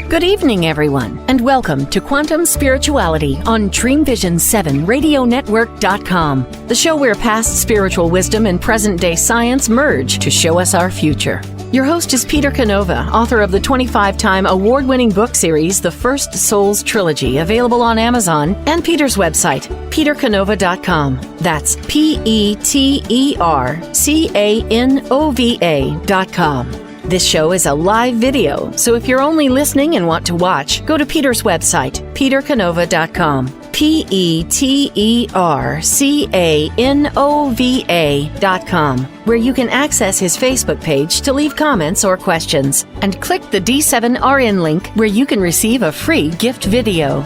Good evening, everyone, and welcome to Quantum Spirituality on Dreamvisions 7 RadioNetwork.com, the show where past spiritual wisdom and present-day science merge to show us our future. Your host is Peter Canova, author of the 25-time award-winning book series, The First Souls Trilogy, available on Amazon, and Peter's website, petercanova.com. That's PeterCanova.com. This show is a live video, so if you're only listening and want to watch, go to Peter's website, petercanova.com. PeterCanova.com, where you can access his Facebook page to leave comments or questions, and click the D7RN link where you can receive a free gift video.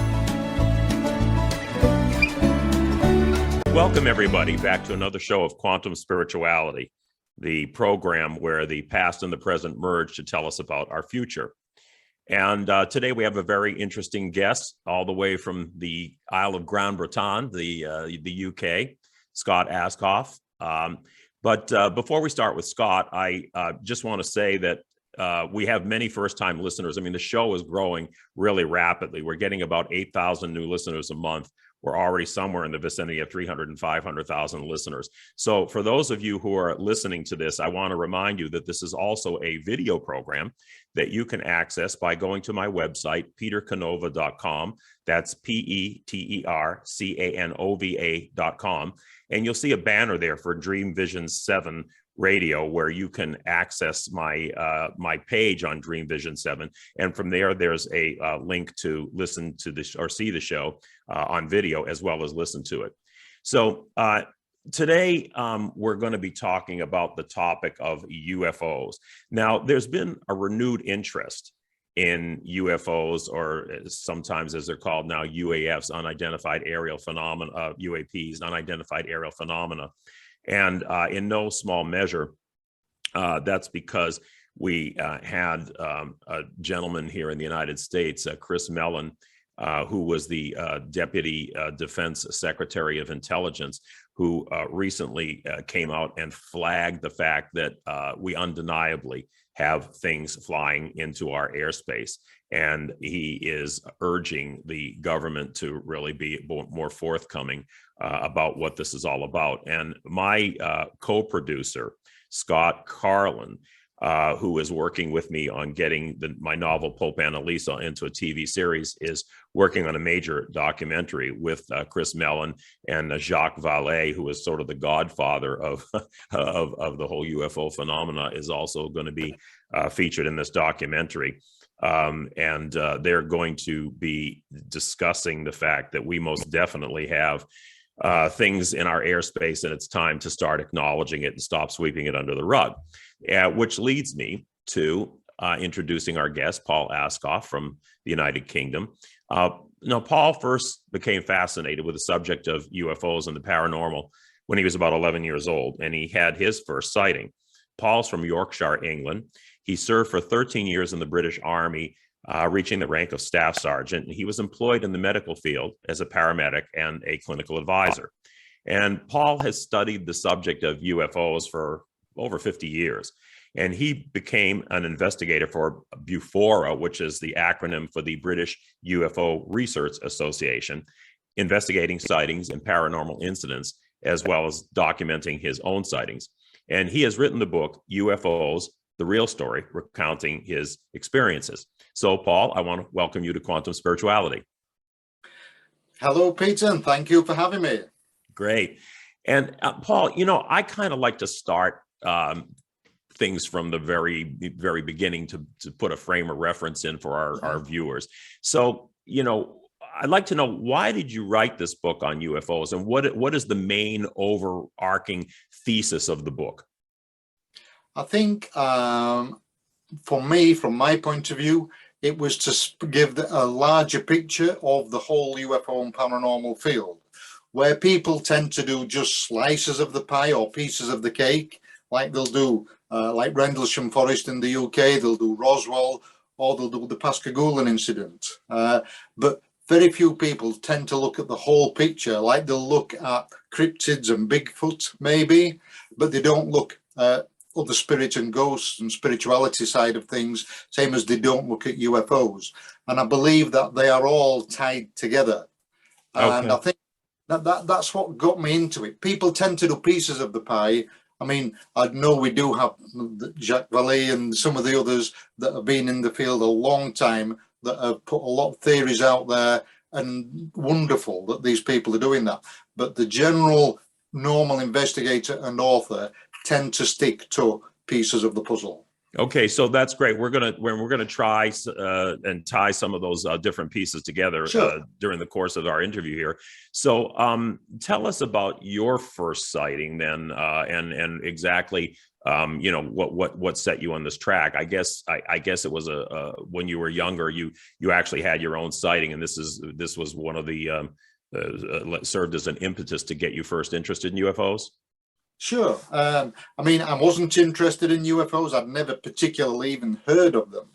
Welcome, everybody, back to another show of Quantum Spirituality, the program where the past and the present merge to tell us about our future. And today we have a very interesting guest all the way from the Isle of Grande Bretagne, the UK, Scott Ascough. But before we start with Scott, I just want to say that we have many first-time listeners. I mean, the show is growing really rapidly. We're getting about 8,000 new listeners a month. We're already somewhere in the vicinity of 300 and 500,000 listeners. So for those of you who are listening to this, I want to remind you that this is also a video program that you can access by going to my website, petercanova.com. That's PeterCanova.com. And you'll see a banner there for Dreamvisions 7 Radio, where you can access my my page on Dreamvision 7, and from there there's a link to listen to this or see the show on video as well as listen to it. So today we're going to be talking about the topic of UFOs. Now, there's been a renewed interest in UFOs, or sometimes as they're called now, UAFs, unidentified aerial phenomena, UAPs, unidentified aerial phenomena. And in no small measure, that's because we had a gentleman here in the United States, Chris Mellon, who was the Deputy Defense Secretary of Intelligence, who recently came out and flagged the fact that we undeniably have things flying into our airspace. And he is urging the government to really be more forthcoming about what this is all about. And my co-producer, Scott Carlin, who is working with me on getting my novel Pope Annalisa into a TV series, is working on a major documentary with Chris Mellon and Jacques Vallée, who is sort of the godfather of the whole UFO phenomena, is also going to be featured in this documentary. And they're going to be discussing the fact that we most definitely have things in our airspace, and it's time to start acknowledging it and stop sweeping it under the rug. Which leads me to introducing our guest, Paul Ascough from the United Kingdom. Now, Paul first became fascinated with the subject of UFOs and the paranormal when he was about 11 years old, and he had his first sighting. Paul's from Yorkshire, England. He served for 13 years in the British Army, reaching the rank of staff sergeant. And he was employed in the medical field as a paramedic and a clinical advisor. And Paul has studied the subject of UFOs for over 50 years. And he became an investigator for BUFORA, which is the acronym for the British UFO Research Association, investigating sightings and paranormal incidents, as well as documenting his own sightings. And he has written the book, UFOs, The Real Story, recounting his experiences. So, Paul, I want to welcome you to Quantum Spirituality. Hello, Peter, and thank you for having me. Great. And Paul, you know, I kind of like to start things from the very beginning to put a frame of reference in for our viewers. So, you know, I'd like to know, why did you write this book on UFOs, and what is the main overarching thesis of the book? I think for me, from my point of view, it was to give a larger picture of the whole UFO and paranormal field, where people tend to do just slices of the pie or pieces of the cake, like they'll do like Rendlesham Forest in the UK, they'll do Roswell, or they'll do the Pascagoula incident. But very few people tend to look at the whole picture, like they'll look at cryptids and Bigfoot maybe, but they don't look other spirits and ghosts and spirituality side of things, same as they don't look at UFOs. And I believe that they are all tied together. And I think that's what got me into it. People tend to do pieces of the pie. I mean, I know we do have Jacques Vallée and some of the others that have been in the field a long time that have put a lot of theories out there, and wonderful that these people are doing that. But the general normal investigator and author tend to stick to pieces of the puzzle. Okay, so that's great. We're gonna try and tie some of those different pieces together during the course of our interview here. So tell us about your first sighting then, and exactly you know, what set you on this track. I guess it was when you were younger, you actually had your own sighting, and this was one of the served as an impetus to get you first interested in UFOs. Sure. I mean, I wasn't interested in UFOs. I'd never particularly even heard of them,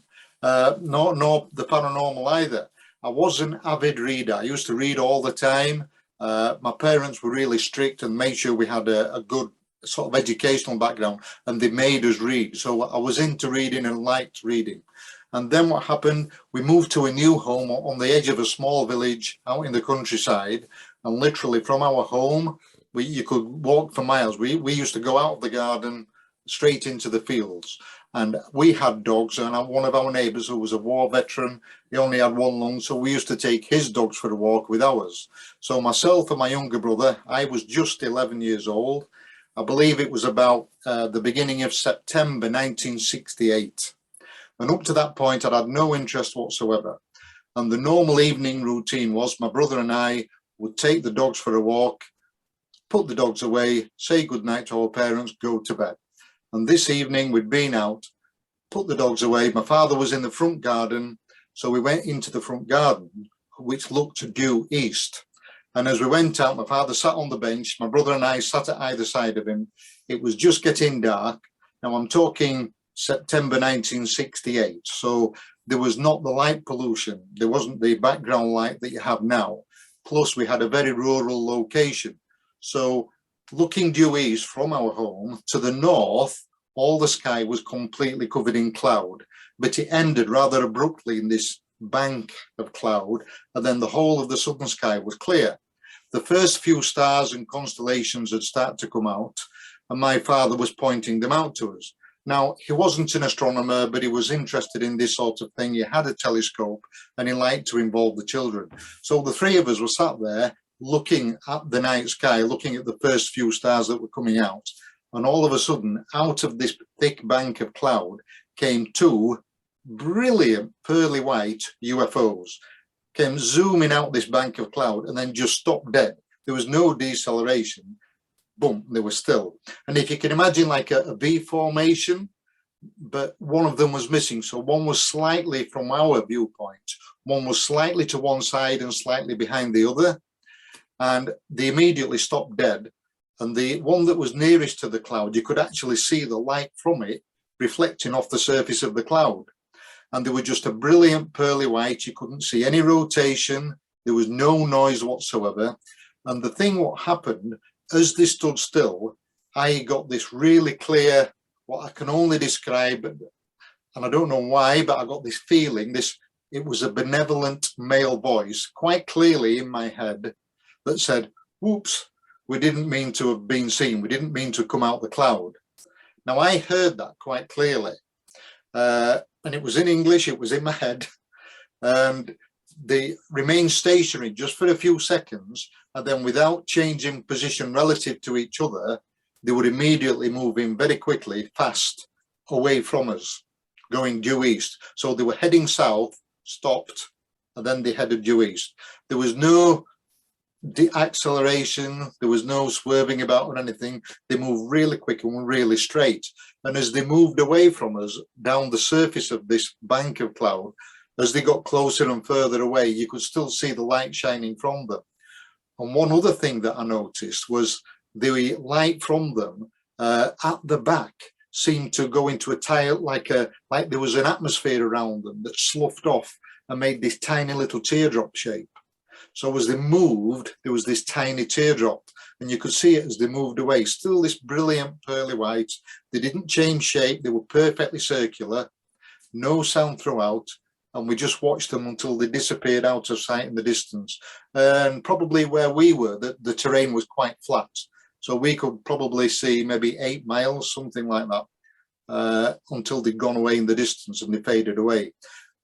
nor the paranormal either. I was an avid reader. I used to read all the time. My parents were really strict and made sure we had a good sort of educational background, and they made us read. So I was into reading and liked reading. And then what happened, we moved to a new home on the edge of a small village out in the countryside, and literally from our home, you could walk for miles. We used to go out of the garden straight into the fields, and we had dogs, and one of our neighbours who was a war veteran, he only had one lung, so we used to take his dogs for a walk with ours. So myself and my younger brother, I was just 11 years old. I believe it was about the beginning of September 1968. And up to that point, I'd had no interest whatsoever. And the normal evening routine was my brother and I would take the dogs for a walk, put the dogs away, say goodnight to our parents, go to bed. And this evening we'd been out, put the dogs away. My father was in the front garden, so we went into the front garden, which looked due east. And as we went out, my father sat on the bench, my brother and I sat at either side of him. It was just getting dark. Now I'm talking September 1968, so there was not the light pollution. There wasn't the background light that you have now. Plus we had a very rural location. So looking due east from our home to the north, all the sky was completely covered in cloud, but it ended rather abruptly in this bank of cloud, and then the whole of the southern sky was clear. The first few stars and constellations had started to come out, and my father was pointing them out to us. Now, he wasn't an astronomer, but he was interested in this sort of thing. He had a telescope, and he liked to involve the children. So the three of us were sat there looking at the night sky, looking at the first few stars that were coming out. And all of a sudden, out of this thick bank of cloud came two brilliant pearly white UFOs, came zooming out this bank of cloud and then just stopped dead. There was no deceleration. Boom, they were still. And if you can imagine like a V formation, but one of them was missing. So one was slightly from our viewpoint, one was slightly to one side and slightly behind the other. And they immediately stopped dead. And the one that was nearest to the cloud, you could actually see the light from it reflecting off the surface of the cloud. And they were just a brilliant pearly white. You couldn't see any rotation. There was no noise whatsoever. And the thing what happened, as they stood still, I got this really clear, what I can only describe, and I don't know why, but I got this feeling, it was a benevolent male voice quite clearly in my head that said, "Whoops, we didn't mean to have been seen. We didn't mean to come out the cloud." Now, I heard that quite clearly. And it was in English, it was in my head. And they remained stationary just for a few seconds. And then without changing position relative to each other, they would immediately move in very quickly, fast, away from us, going due east. So they were heading south, stopped, and then they headed due east. There was no acceleration, there was no swerving about or anything. They moved really quick and were really straight. And as they moved away from us down the surface of this bank of cloud, as they got closer and further away, you could still see the light shining from them. And one other thing that I noticed was the light from them at the back seemed to go into a tile, like there was an atmosphere around them that sloughed off and made this tiny little teardrop shape. So as they moved, there was this tiny teardrop. and you could see it as they moved away. Still this brilliant pearly white. They didn't change shape. They were perfectly circular, no sound throughout. And we just watched them until they disappeared out of sight in the distance. And probably where we were, the terrain was quite flat. So we could probably see maybe 8 miles, something like that, until they'd gone away in the distance and they faded away.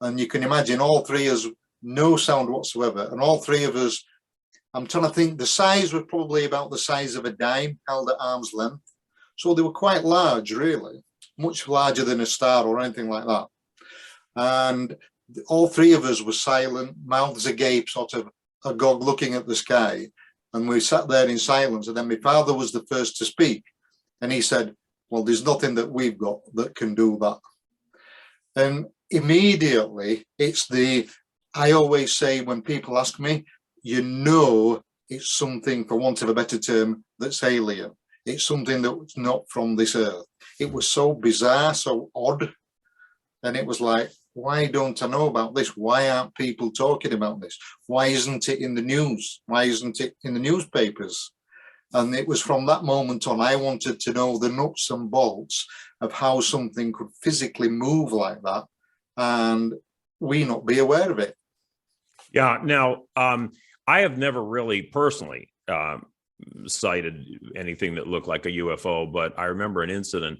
And you can imagine all three of us, no sound whatsoever. And all three of us, I'm trying to think, the size was probably about the size of a dime held at arm's length. So they were quite large, really, much larger than a star or anything like that. And all three of us were silent, mouths agape, sort of agog looking at the sky. And we sat there in silence. And then my father was the first to speak. And he said, well, there's nothing that we've got that can do that. And immediately I always say when people ask me, you know, it's something, for want of a better term, that's alien. It's something that's not from this earth. It was so bizarre, so odd. And it was like, why don't I know about this? Why aren't people talking about this? Why isn't it in the news? Why isn't it in the newspapers? And it was from that moment on, I wanted to know the nuts and bolts of how something could physically move like that and we not be aware of it. Yeah. Now, I have never really personally sighted anything that looked like a UFO, but I remember an incident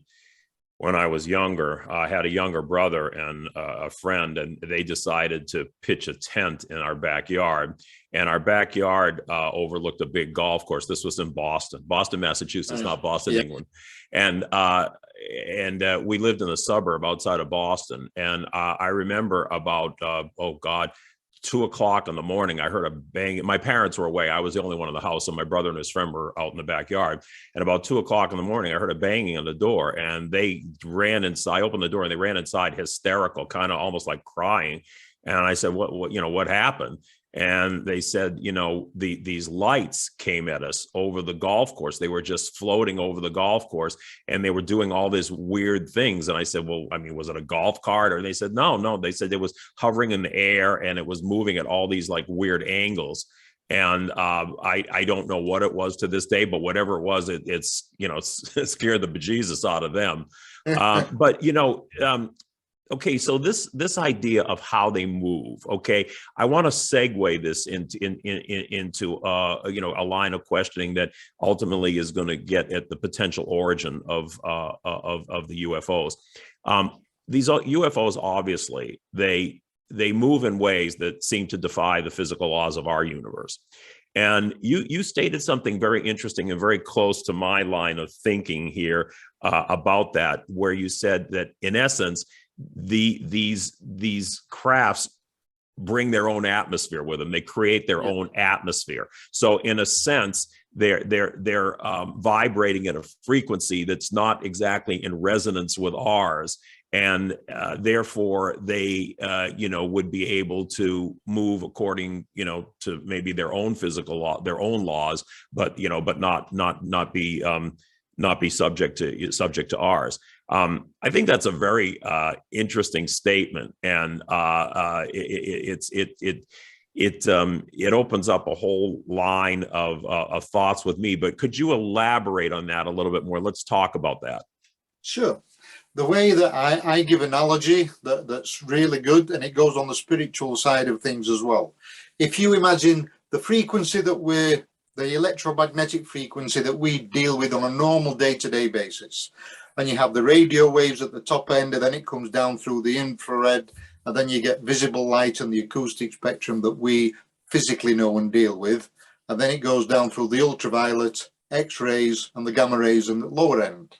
when I was younger. I had a younger brother and a friend, and they decided to pitch a tent in our backyard. And our backyard overlooked a big golf course. This was in Boston, Massachusetts, not Boston, yeah. England. And we lived in a suburb outside of Boston. And I remember about, 2 o'clock in the morning, I heard a bang. My parents were away. I was the only one in the house, and my brother and his friend were out in the backyard. And about 2 o'clock in the morning, I heard a banging on the door, and they ran inside. I opened the door, and they ran inside, hysterical, kind of almost like crying. And I said, "What happened?" And they said, these lights came at us over the golf course. They were just floating over the golf course, and they were doing all these weird things. And I said, well, I mean, was it a golf cart? Or they said, no. They said it was hovering in the air, and it was moving at all these like weird angles. And I don't know what it was to this day, but whatever it was, it scared the bejesus out of them. Okay, so this idea of how they move. Okay, I want to segue this into a line of questioning that ultimately is going to get at the potential origin of the UFOs. These UFOs, obviously, they move in ways that seem to defy the physical laws of our universe. And you stated something very interesting and very close to my line of thinking here about that, where you said that in essence, these crafts bring their own atmosphere with them. They create their own atmosphere. So in a sense, they're vibrating at a frequency that's not exactly in resonance with ours. And therefore they, would be able to move according, to maybe their own physical law, their own laws, but not be subject to ours. I think that's a very interesting statement, and it opens up a whole line of thoughts with me. But could you elaborate on that a little bit more? Let's talk about that. Sure. The way that I give analogy that's really good, and it goes on the spiritual side of things as well. If you imagine the frequency the electromagnetic frequency that we deal with on a normal day-to-day basis, and you have the radio waves at the top end, and then it comes down through the infrared, and then you get visible light and the acoustic spectrum that we physically know and deal with, and then it goes down through the ultraviolet, X-rays, and the gamma rays and the lower end.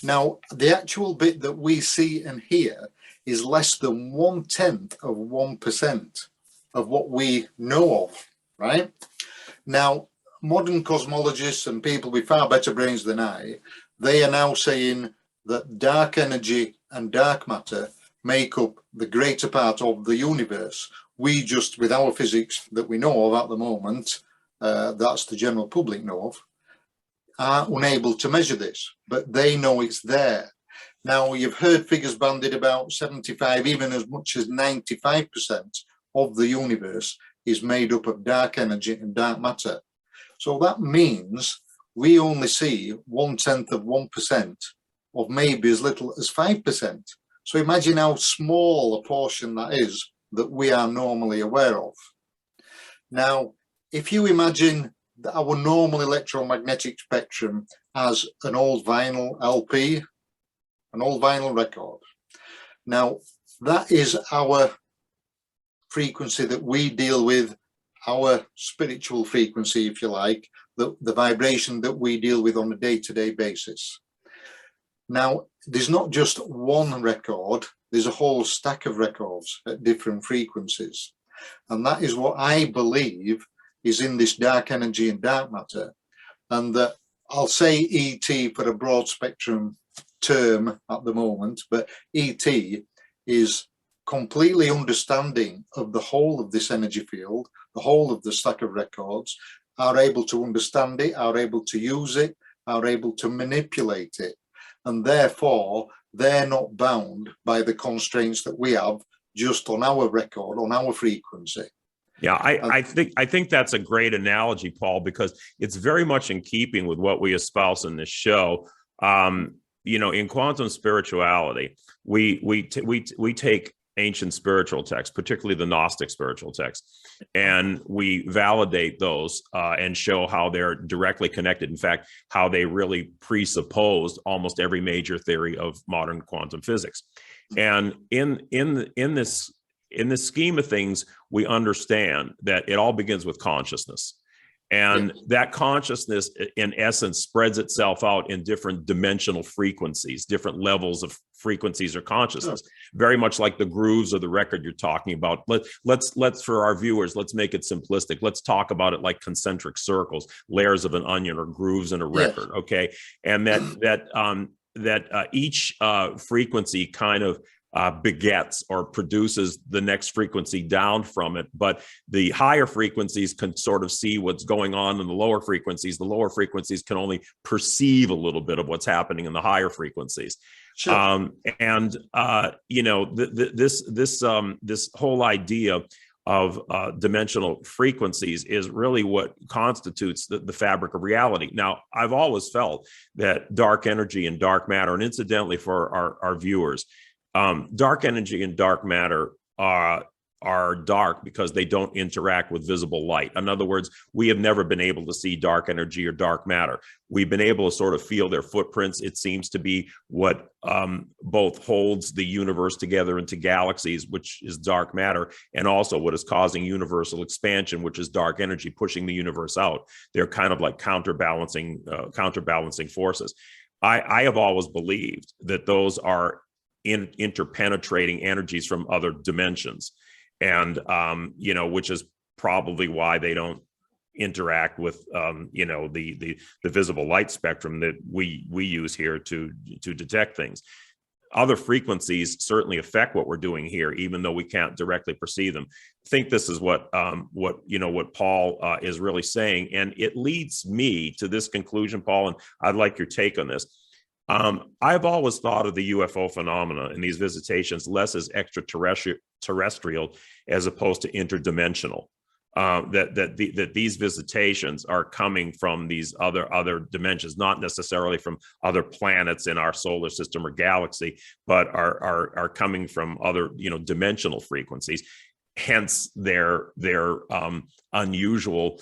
Now, the actual bit that we see and hear is less than 1/10 of 1% of what we know of, right? Now, modern cosmologists and people with far better brains than I, they are now saying that dark energy and dark matter make up the greater part of the universe. We just, with our physics that we know of at the moment, that's the general public know of, are unable to measure this, but they know it's there. Now, you've heard figures bandied about 75, even as much as 95% of the universe is made up of dark energy and dark matter. So that means we only see 0.1% of maybe as little as 5%. So imagine how small a portion that is that we are normally aware of. Now, if you imagine our normal electromagnetic spectrum as an old vinyl LP, an old vinyl record. Now, that is our frequency that we deal with, our spiritual frequency, if you like, the vibration that we deal with on a day-to-day basis. Now, there's not just one record, there's a whole stack of records at different frequencies. And that is what I believe is in this dark energy and dark matter. And that I'll say ET for a broad spectrum term at the moment, but ET is completely understanding of the whole of this energy field, the whole of the stack of records, are able to understand it, are able to use it, are able to manipulate it. And therefore, they're not bound by the constraints that we have just on our record, on our frequency. Yeah, I think that's a great analogy, Paul, because it's very much in keeping with what we espouse in this show. In quantum spirituality, we take ancient spiritual texts, particularly the Gnostic spiritual texts, and we validate those and show how they're directly connected. In fact, how they really presupposed almost every major theory of modern quantum physics. And in this scheme of things, we understand that it all begins with consciousness. And that consciousness, in essence, spreads itself out in different dimensional frequencies, different levels of frequencies or consciousness, very much like the grooves of the record you're talking about. Let's for our viewers, let's make it simplistic. Let's talk about it like concentric circles, layers of an onion or grooves in a record, okay? And that each frequency kind of begets or produces the next frequency down from it, but the higher frequencies can sort of see what's going on in the lower frequencies. The lower frequencies can only perceive a little bit of what's happening in the higher frequencies. Sure. This whole idea of dimensional frequencies is really what constitutes the fabric of reality. Now, I've always felt that dark energy and dark matter, and incidentally for our viewers, dark energy and dark matter are dark because they don't interact with visible light. In other words, we have never been able to see dark energy or dark matter. We've been able to sort of feel their footprints. It seems to be what both holds the universe together into galaxies, which is dark matter, and also what is causing universal expansion, which is dark energy pushing the universe out. They're kind of like counterbalancing forces. I have always believed that those are interpenetrating energies from other dimensions, and which is probably why they don't interact with the visible light spectrum that we use here to detect things. Other frequencies certainly affect what we're doing here, even though we can't directly perceive them. I think this is what Paul is really saying, and it leads me to this conclusion, Paul, and I'd like your take on this. I've always thought of the UFO phenomena and these visitations less as extraterrestrial as opposed to interdimensional. That these visitations are coming from these other dimensions, not necessarily from other planets in our solar system or galaxy, but are coming from other dimensional frequencies. Hence their unusual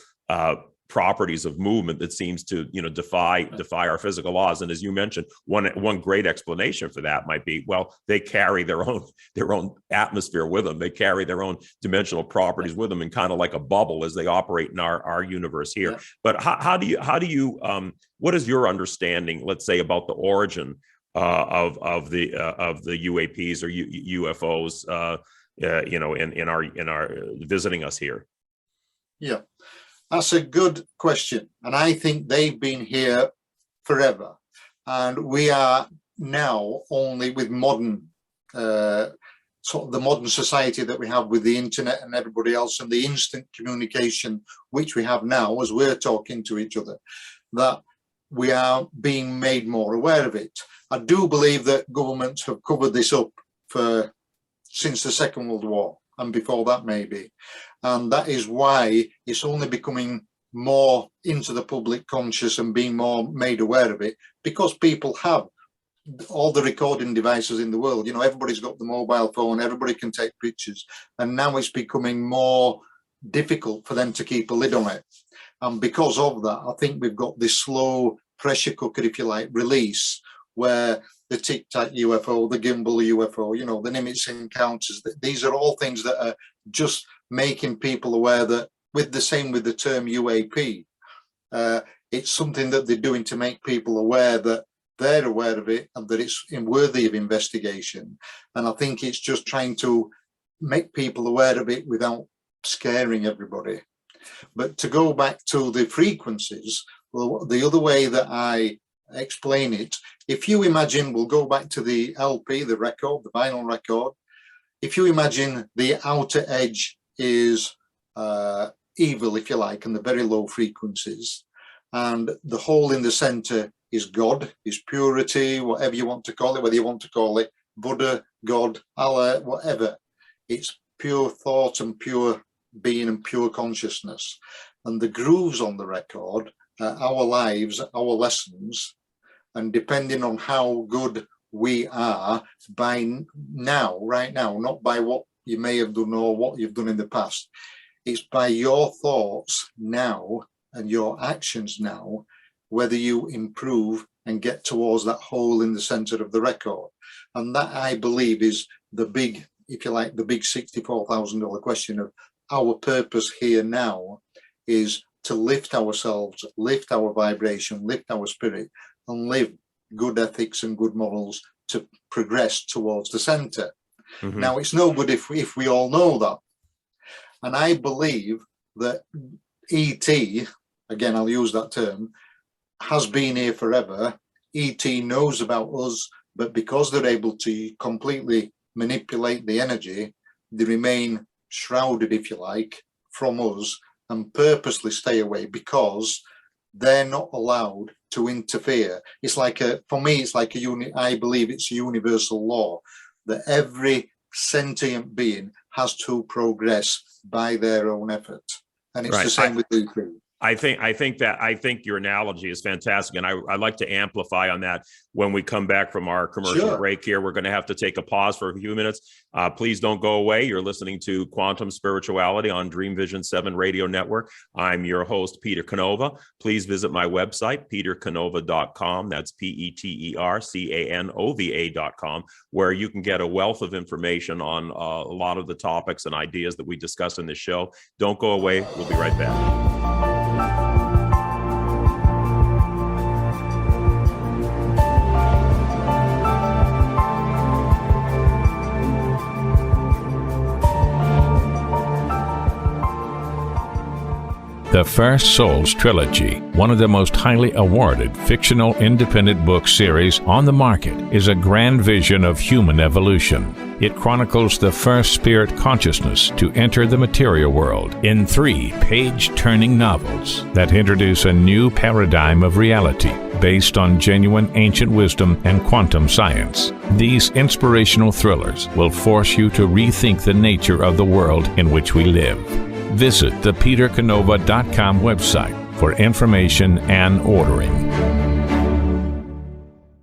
properties of movement that seems to defy our physical laws. And as you mentioned, one great explanation for that might be, well, they carry their own atmosphere with them. They carry their own dimensional properties with them, and kind of like a bubble as they operate in our universe here. Yeah. But how do you what is your understanding, let's say, about the origin of the UAPs or UFOs in our visiting us here? Yeah. That's a good question. And I think they've been here forever. And we are now only with modern, sort of the modern society that we have with the internet and everybody else, and the instant communication which we have now as we're talking to each other, that we are being made more aware of it. I do believe that governments have covered this up since the Second World War, and before that maybe. And that is why it's only becoming more into the public conscious and being more made aware of it, because people have all the recording devices in the world. Everybody's got the mobile phone, everybody can take pictures, and now it's becoming more difficult for them to keep a lid on it. And because of that, I think we've got this slow pressure cooker, if you like, release, where the Tic Tac UFO, the gimbal UFO, the Nimitz encounters, these are all things that are just making people aware that, with the term UAP, it's something that they're doing to make people aware that they're aware of it and that it's worthy of investigation. And I think it's just trying to make people aware of it without scaring everybody. But to go back to the frequencies, well, the other way that I explain it, if you imagine, we'll go back to the LP, the record, the vinyl record. If you imagine the outer edge is evil, if you like, and the very low frequencies, and the hole in the center is God, is purity, whatever you want to call it, whether you want to call it Buddha, God, Allah, whatever. It's pure thought and pure being and pure consciousness. And the grooves on the record are our lives, our lessons, and depending on how good we are by now, right now, not by what you may have done or what you've done in the past, it's by your thoughts now and your actions now, whether you improve and get towards that hole in the center of the record. And that, I believe, is the big, if you like, the big $64,000 question of our purpose here now is to lift ourselves, lift our vibration, lift our spirit, and live good ethics and good morals to progress towards the center. Mm-hmm. Now, it's no good if we all know that. And I believe that ET, again, I'll use that term, has been here forever. ET knows about us, but because they're able to completely manipulate the energy, they remain shrouded, if you like, from us and purposely stay away because they're not allowed to interfere. It's like for me, it's like I believe it's a universal law that every sentient being has to progress by their own effort. And it's the same with ET. I think your analogy is fantastic, and I'd like to amplify on that when we come back from our commercial break here. We're going to have to take a pause for a few minutes. Please don't go away. You're listening to Quantum Spirituality on Dreamvision 7 Radio Network. I'm your host, Peter Canova. Please visit my website, petercanova.com. That's PeterCanova.com, where you can get a wealth of information on a lot of the topics and ideas that we discuss in this show. Don't go away. We'll be right back. The First Souls Trilogy, one of the most highly awarded fictional independent book series on the market, is a grand vision of human evolution. It chronicles the first spirit consciousness to enter the material world in 3 page-turning novels that introduce a new paradigm of reality based on genuine ancient wisdom and quantum science. These inspirational thrillers will force you to rethink the nature of the world in which we live. Visit the PeterCanova.com website for information and ordering.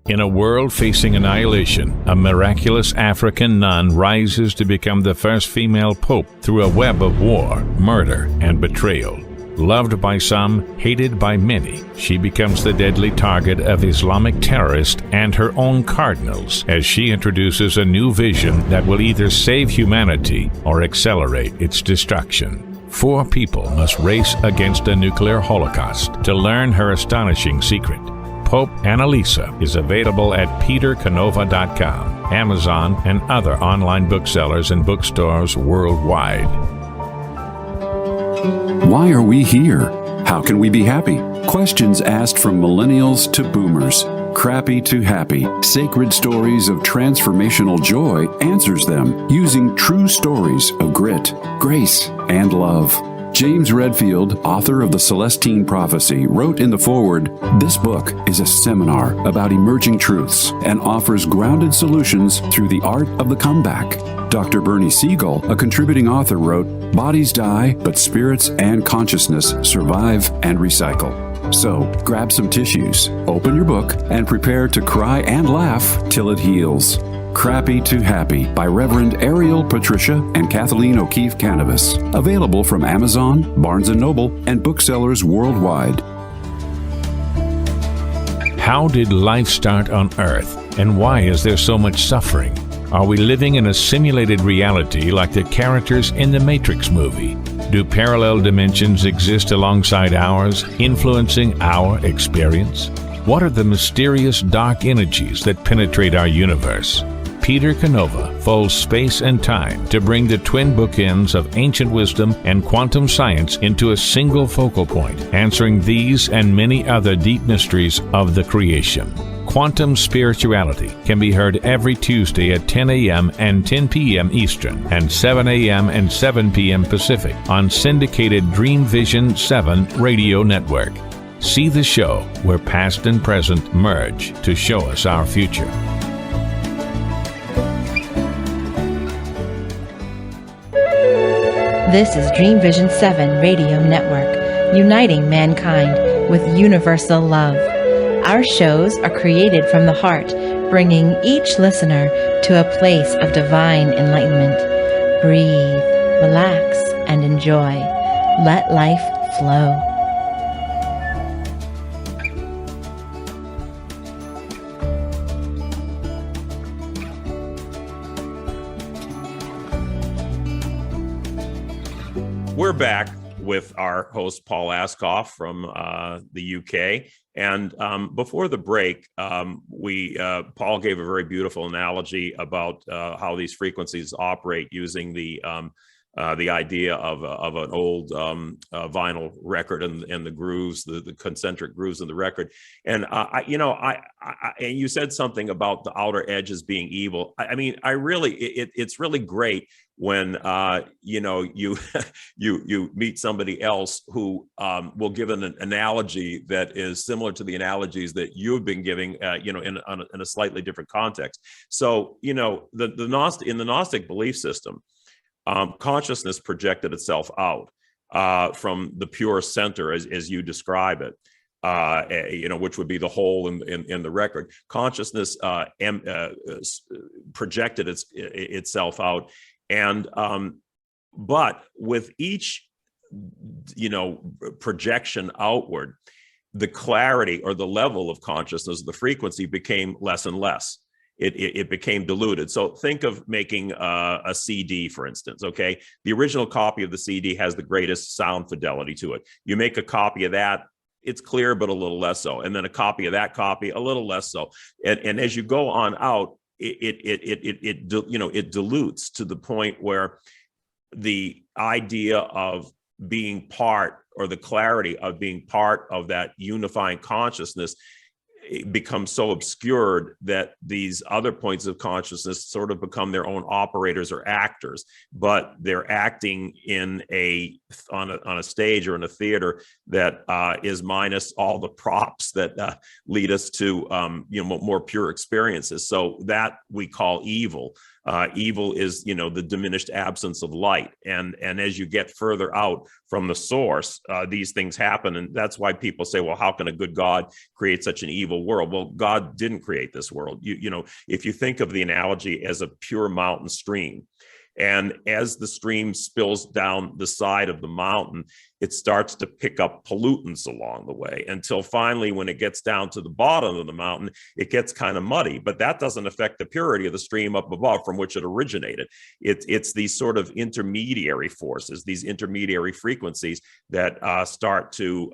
In a world facing annihilation, a miraculous African nun rises to become the first female pope through a web of war, murder, and betrayal. Loved by some, hated by many, she becomes the deadly target of Islamic terrorists and her own cardinals as she introduces a new vision that will either save humanity or accelerate its destruction. 4 people must race against a nuclear holocaust to learn her astonishing secret. Pope Annalisa is available at PeterCanova.com, Amazon, and other online booksellers and bookstores worldwide. Why are we here? How can we be happy? Questions asked from millennials to boomers. Crappy to happy, Sacred Stories of Transformational Joy answers them using true stories of grit, grace, and love. James Redfield, author of The Celestine Prophecy, wrote in the foreword, "This book is a seminar about emerging truths and offers grounded solutions through the art of the comeback." Dr. Bernie Siegel, a contributing author, wrote, "Bodies die, but spirits and consciousness survive and recycle." So, grab some tissues, open your book, and prepare to cry and laugh till it heals. Crappy to Happy by Reverend Ariel Patricia and Kathleen O'Keefe Canavas. Available from Amazon, Barnes & Noble, and booksellers worldwide. How did life start on Earth, and why is there so much suffering? Are we living in a simulated reality like the characters in the Matrix movie? Do parallel dimensions exist alongside ours, influencing our experience? What are the mysterious dark energies that penetrate our universe? Peter Canova folds space and time to bring the twin bookends of ancient wisdom and quantum science into a single focal point, answering these and many other deep mysteries of the creation. Quantum Spirituality can be heard every Tuesday at 10 a.m. and 10 p.m. Eastern and 7 a.m. and 7 p.m. Pacific on syndicated Dreamvision 7 radio network. See the show where past and present merge to show us our future. This is Dreamvision 7 Radio Network, uniting mankind with universal love. Our shows are created from the heart, bringing each listener to a place of divine enlightenment. Breathe, relax, and enjoy. Let life flow. We're back with our host, Paul Ascough from the UK. And before the break, Paul gave a very beautiful analogy about how these frequencies operate using the idea of an old vinyl record and the grooves, the concentric grooves in the record. And and you said something about the outer edges being evil. I mean, it's really great when you meet somebody else who will give an analogy that is similar to the analogies that you've been giving, in a slightly different context. So, in the Gnostic belief system, consciousness projected itself out from the pure center, as you describe it, which would be the hole in the record. Consciousness projected itself out, and but with each projection outward, the clarity or the level of consciousness, the frequency became less and less. It became diluted. So think of making a CD, for instance, okay? The original copy of the CD has the greatest sound fidelity to it. You make a copy of that, it's clear, but a little less so. And then a copy of that copy, a little less so. And as you go on out, it dilutes to the point where the idea of being part, or the clarity of being part of that unifying consciousness, becomes so obscured that these other points of consciousness sort of become their own operators or actors, but they're acting on a stage or in a theater that is minus all the props that lead us to more pure experiences. So that we call evil. Evil is, the diminished absence of light. And as you get further out from the source, these things happen. And that's why people say, well, how can a good God create such an evil world? Well, God didn't create this world. If you think of the analogy as a pure mountain stream, and as the stream spills down the side of the mountain, it starts to pick up pollutants along the way, until finally, when it gets down to the bottom of the mountain, it gets kind of muddy. But that doesn't affect the purity of the stream up above from which it originated. It's these sort of intermediary forces, these intermediary frequencies that start to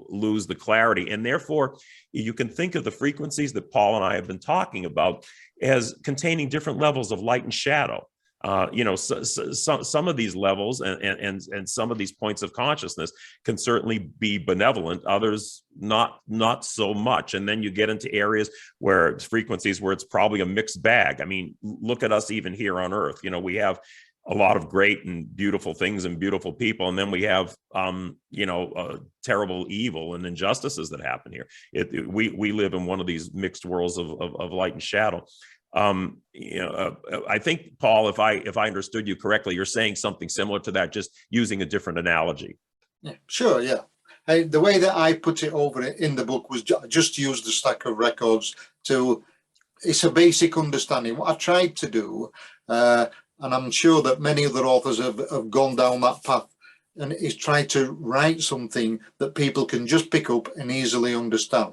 lose the clarity. And therefore, you can think of the frequencies that Paul and I have been talking about as containing different levels of light and shadow. Some of these levels and some of these points of consciousness can certainly be benevolent, others not so much. And then you get into areas where it's frequencies where it's probably a mixed bag. I mean, look at us even here on Earth. We have a lot of great and beautiful things and beautiful people, and then we have terrible evil and injustices that happen here. We live in one of these mixed worlds of light and shadow. I think, Paul, if I understood you correctly, you're saying something similar to that, just using a different analogy. Yeah, sure, yeah. The way that I put it over in the book was just use the stack of records to, it's a basic understanding. What I tried to do, and I'm sure that many other authors have gone down that path, and is try to write something that people can just pick up and easily understand.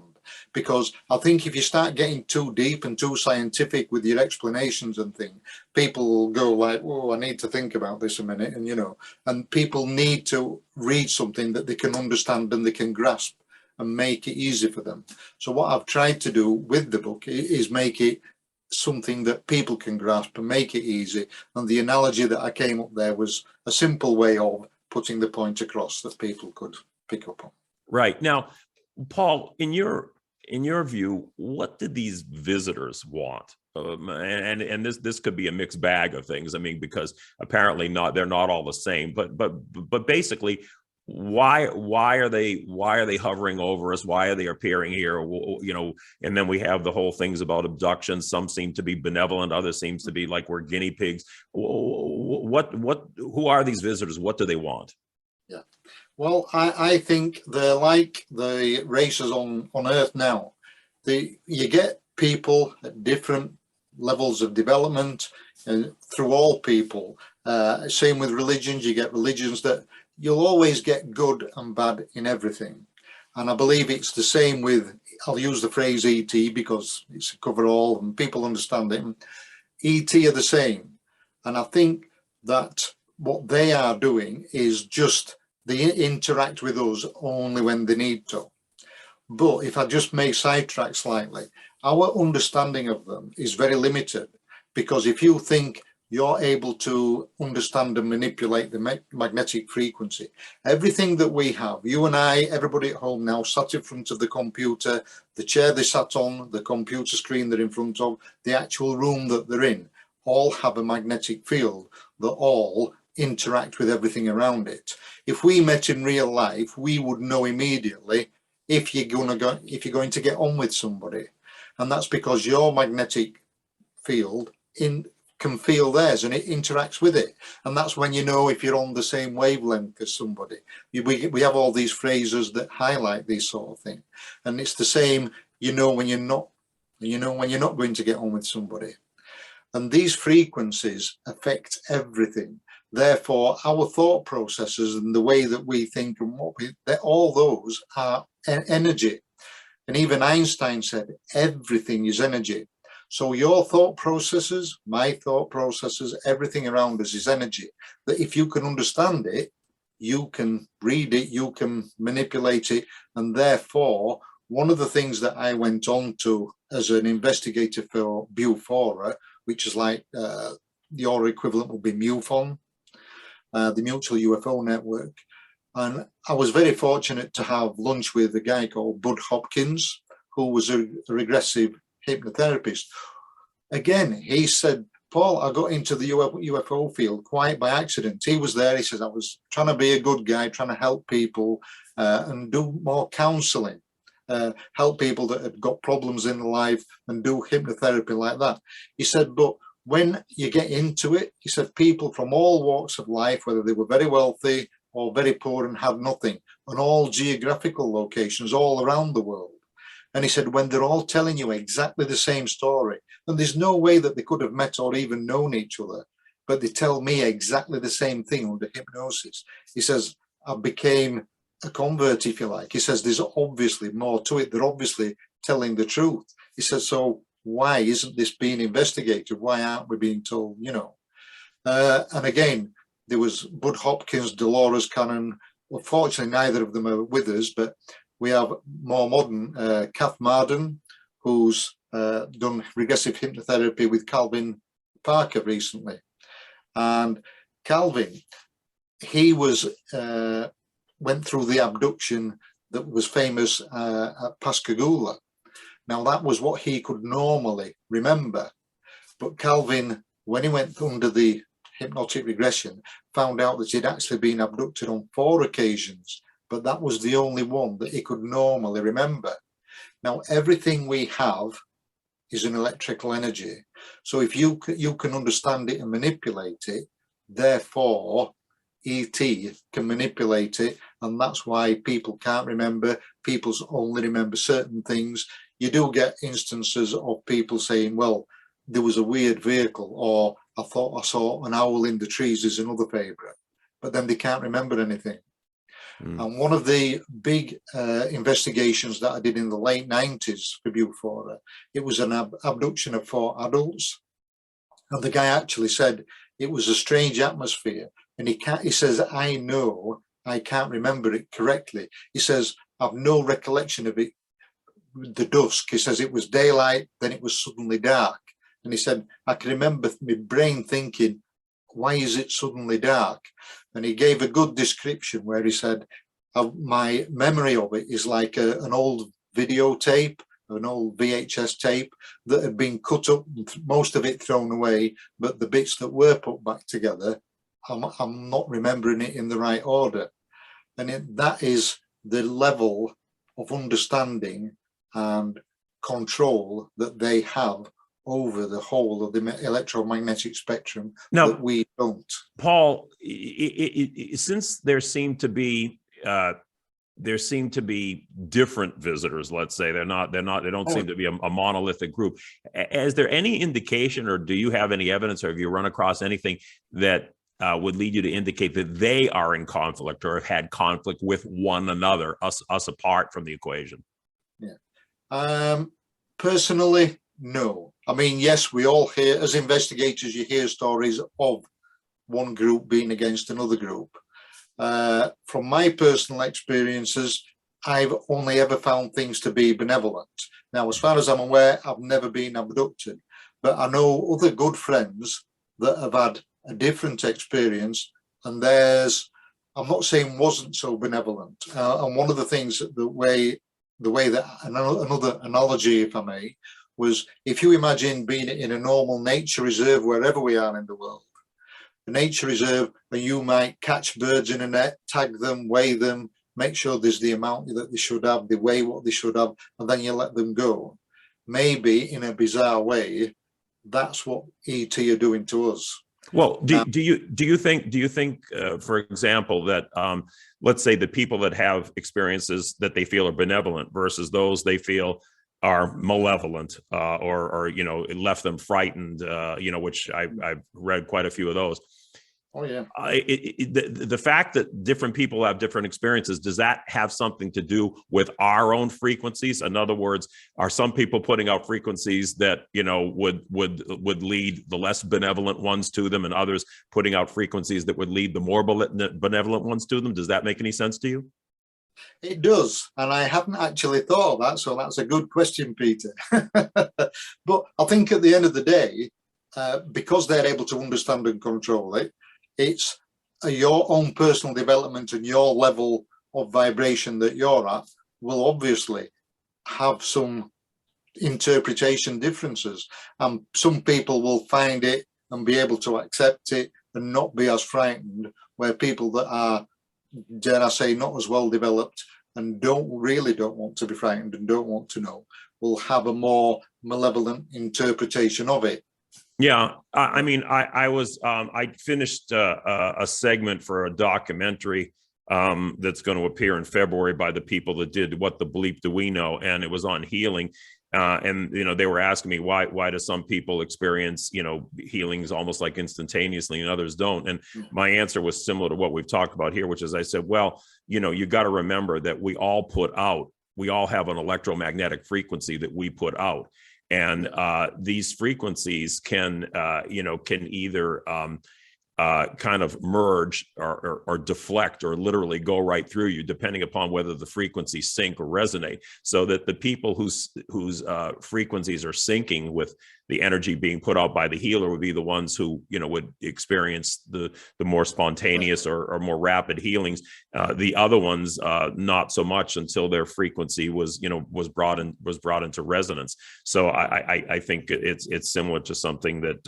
Because I think if you start getting too deep and too scientific with your explanations and things, people will go like, oh, I need to think about this a minute. And, and people need to read something that they can understand and they can grasp and make it easy for them. So what I've tried to do with the book is make it something that people can grasp and make it easy. And the analogy that I came up there was a simple way of putting the point across that people could pick up on. Right. Now, Paul, in your view, what did these visitors want? And this could be a mixed bag of things. I mean, because apparently they're not all the same. But basically, why are they hovering over us? Why are they appearing here? And then we have the whole things about abductions. Some seem to be benevolent, others seems to be like we're guinea pigs. Who are these visitors? What do they want? Yeah. Well, I think they're like the races on Earth now. You get people at different levels of development and through all people. Same with religions. You get religions that you'll always get good and bad in everything. And I believe it's the same with, I'll use the phrase ET because it's a cover all and people understand it. ET are the same. And I think that what they are doing is just they interact with us only when they need to. But if I just may sidetrack slightly, our understanding of them is very limited, because if you think you're able to understand and manipulate the magnetic frequency, everything that we have, you and I, everybody at home now, sat in front of the computer, the chair they sat on, the computer screen they're in front of, the actual room that they're in, all have a magnetic field that all interact with everything around it. If we met in real life, we would know immediately if you're going to get on with somebody, and that's because your magnetic field can feel theirs and it interacts with it, and that's when you know if you're on the same wavelength as somebody. We have all these phrases that highlight these sort of things, and it's the same. You know when you're not going to get on with somebody, and these frequencies affect everything. Therefore, our thought processes and the way that we think and all those are energy. And even Einstein said everything is energy. So your thought processes, my thought processes, everything around us is energy. That if you can understand it, you can read it, you can manipulate it. And therefore, one of the things that I went on to as an investigator for Bufora, which is like your equivalent would be MUFON, the Mutual UFO Network. And I was very fortunate to have lunch with a guy called Bud Hopkins, who was a regressive hypnotherapist. Again, he said, Paul, I got into the UFO field quite by accident. He was there. He says, I was trying to be a good guy, trying to help people and do more counseling, help people that had got problems in life and do hypnotherapy like that. He said, but when you get into it, he said, people from all walks of life, whether they were very wealthy or very poor and had nothing, on all geographical locations all around the world. And he said, when they're all telling you exactly the same story, and there's no way that they could have met or even known each other, but they tell me exactly the same thing under hypnosis. He says, I became a convert, if you like. He says, there's obviously more to it. They're obviously telling the truth. He says, so why isn't this being investigated? Why aren't we being told, And again, there was Bud Hopkins, Dolores Cannon. Unfortunately, neither of them are with us, but we have more modern Kath Marden, who's done regressive hypnotherapy with Calvin Parker recently. And Calvin, he was went through the abduction that was famous at Pascagoula. Now, that was what he could normally remember. But Calvin, when he went under the hypnotic regression, found out that he'd actually been abducted on 4 occasions, but that was the only one that he could normally remember. Now, everything we have is an electrical energy. So if you can understand it and manipulate it, therefore ET can manipulate it, and that's why people can't remember. People only remember certain things. You do get instances of people saying, well, there was a weird vehicle, or I thought I saw an owl in the trees is another favorite, but then they can't remember anything. And one of the big investigations that I did in the late 90s for Bufora, it was an abduction of 4 adults. And the guy actually said it was a strange atmosphere. And he says, I know I can't remember it correctly. He says, I've no recollection of it, the dusk. He says it was daylight, then it was suddenly dark. And he said, I can remember my brain thinking, why is it suddenly dark? And he gave a good description where he said, my memory of it is like an old videotape, an old VHS tape that had been cut up, most of it thrown away, but the bits that were put back together, I'm not remembering it in the right order. And that is the level of understanding and control that they have over the whole of the electromagnetic spectrum that we don't. Paul, since there seem to be different visitors, let's say they don't seem to be a monolithic group. Is there any indication, or do you have any evidence, or have you run across anything that would lead you to indicate that they are in conflict or have had conflict with one another, us apart from the equation? Yeah. Personally, no. I mean, yes, we all hear, as investigators, you hear stories of one group being against another group. From my personal experiences, I've only ever found things to be benevolent. Now, as far as I'm aware, I've never been abducted, but I know other good friends that have had a different experience, and theirs, I'm not saying wasn't so benevolent. And one of the things, the way that, another analogy, if I may, was if you imagine being in a normal nature reserve wherever we are in the world, a nature reserve, and you might catch birds in a net, tag them, weigh them, make sure there's the amount that they should have, they weigh what they should have, and then you let them go. Maybe in a bizarre way, that's what ET are doing to us. Well, do you think, for example, that let's say the people that have experiences that they feel are benevolent versus those they feel are malevolent, or left them frightened, which I've read quite a few of those. Oh yeah. The fact that different people have different experiences, does that have something to do with our own frequencies? In other words, are some people putting out frequencies that would lead the less benevolent ones to them, and others putting out frequencies that would lead the more benevolent ones to them? Does that make any sense to you? It does, and I haven't actually thought of that, so that's a good question, Peter. But I think at the end of the day, because they're able to understand and control it, it's your own personal development and your level of vibration that you're at will obviously have some interpretation differences. And some people will find it and be able to accept it and not be as frightened, where people that are, dare I say, not as well developed and don't want to be frightened and don't want to know, will have a more malevolent interpretation of it. Yeah, I mean, I finished a segment for a documentary that's going to appear in February by the people that did What the Bleep Do We Know, and it was on healing. And they were asking me why do some people experience healings almost like instantaneously and others don't, and my answer was similar to what we've talked about here, which is I said, well, you got to remember that we all have an electromagnetic frequency that we put out, and these frequencies can either kind of merge or deflect or literally go right through you, depending upon whether the frequencies sync or resonate. So that the people whose frequencies are syncing with the energy being put out by the healer would be the ones who, would experience the more spontaneous or more rapid healings. The other ones, not so much until their frequency was brought into resonance. So I think it's similar to something that,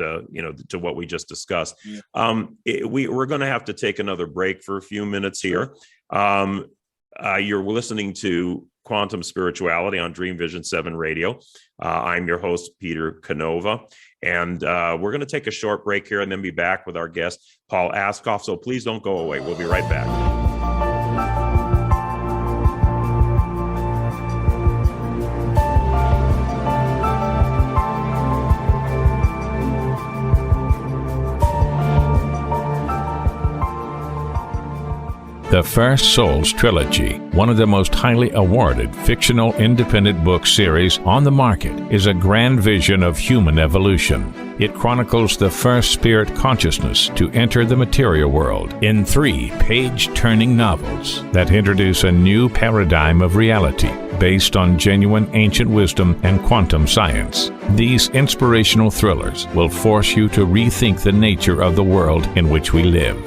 to what we just discussed. Yeah. We're going to have to take another break for a few minutes here. You're listening to Quantum Spirituality on Dream Vision 7 Radio. I'm your host, Peter Canova, and we're going to take a short break here and then be back with our guest, Paul Ascough. So please don't go away. We'll be right back. The First Souls Trilogy, one of the most highly awarded fictional independent book series on the market, is a grand vision of human evolution. It chronicles the first spirit consciousness to enter the material world in 3 page-turning novels that introduce a new paradigm of reality based on genuine ancient wisdom and quantum science. These inspirational thrillers will force you to rethink the nature of the world in which we live.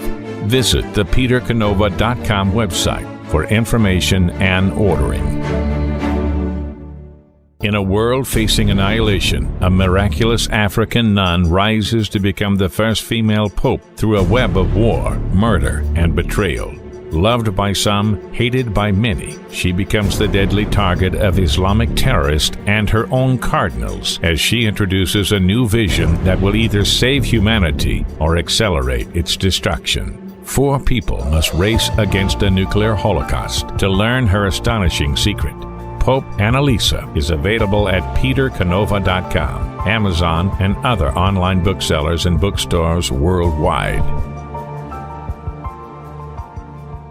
Visit the petercanova.com website for information and ordering. In a world facing annihilation, a miraculous African nun rises to become the first female pope through a web of war, murder, and betrayal. Loved by some, hated by many, she becomes the deadly target of Islamic terrorists and her own cardinals as she introduces a new vision that will either save humanity or accelerate its destruction. 4 people must race against a nuclear holocaust to learn her astonishing secret. Pope Annalisa is available at petercanova.com, Amazon, and other online booksellers and bookstores worldwide.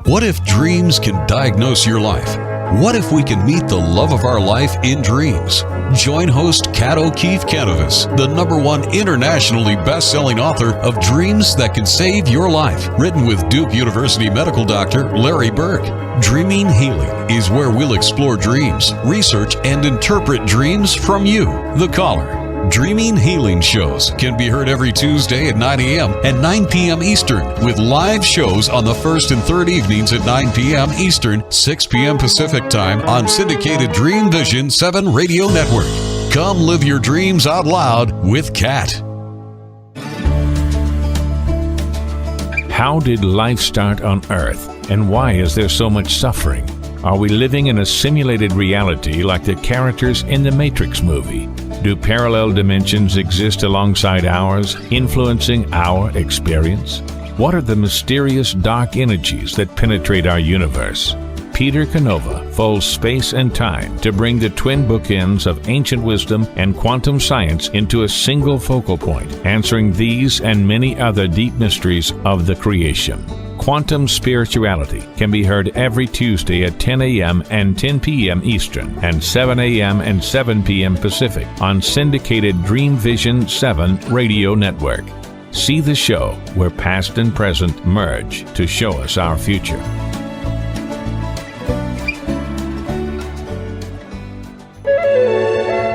What if dreams can diagnose your life? What if we can meet the love of our life in dreams? Join host Kat O'Keefe Canovis, the #1 internationally best-selling author of Dreams That Can Save Your Life, written with Duke University medical doctor Larry Burke. Dreaming Healing is where we'll explore dreams, research, and interpret dreams from you, the caller. Dreaming Healing shows can be heard every Tuesday at 9 a.m. and 9 p.m. Eastern, with live shows on the first and third evenings at 9 p.m. Eastern, 6 p.m. Pacific Time on syndicated Dreamvision 7 Radio Network. Come live your dreams out loud with Kat. How did life start on Earth, and why is there so much suffering? Are we living in a simulated reality like the characters in the Matrix movie? Do parallel dimensions exist alongside ours, influencing our experience? What are the mysterious dark energies that penetrate our universe? Peter Canova folds space and time to bring the twin bookends of ancient wisdom and quantum science into a single focal point, answering these and many other deep mysteries of the creation. Quantum Spirituality can be heard every Tuesday at 10 a.m. and 10 p.m. Eastern and 7 a.m. and 7 p.m. Pacific on syndicated Dreamvision 7 Radio Network. See the show where past and present merge to show us our future.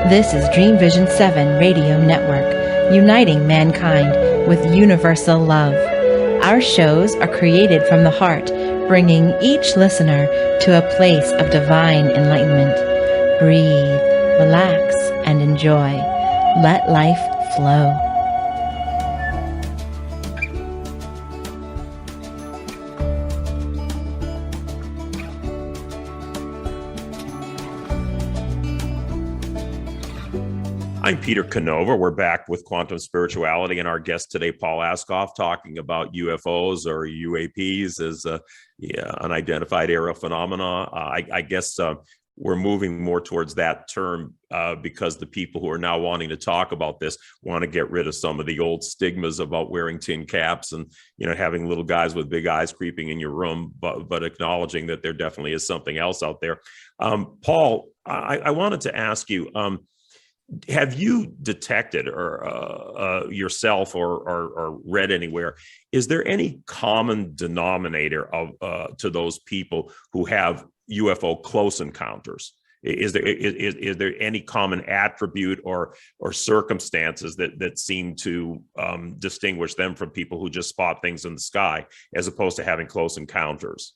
This is Dreamvision 7 Radio Network, uniting mankind with universal love. Our shows are created from the heart, bringing each listener to a place of divine enlightenment. Breathe, relax, and enjoy. Let life flow. I'm Peter Canova. We're back with Quantum Spirituality, and our guest today, Paul Ascough, talking about UFOs or UAPs as unidentified aerial phenomena. I guess we're moving more towards that term because the people who are now wanting to talk about this want to get rid of some of the old stigmas about wearing tin caps and having little guys with big eyes creeping in your room, but acknowledging that there definitely is something else out there. Paul, I wanted to ask you. Have you detected or yourself or read anywhere, is there any common denominator of to those people who have UFO close encounters? Is there any common attribute or circumstances that seem to distinguish them from people who just spot things in the sky as opposed to having close encounters?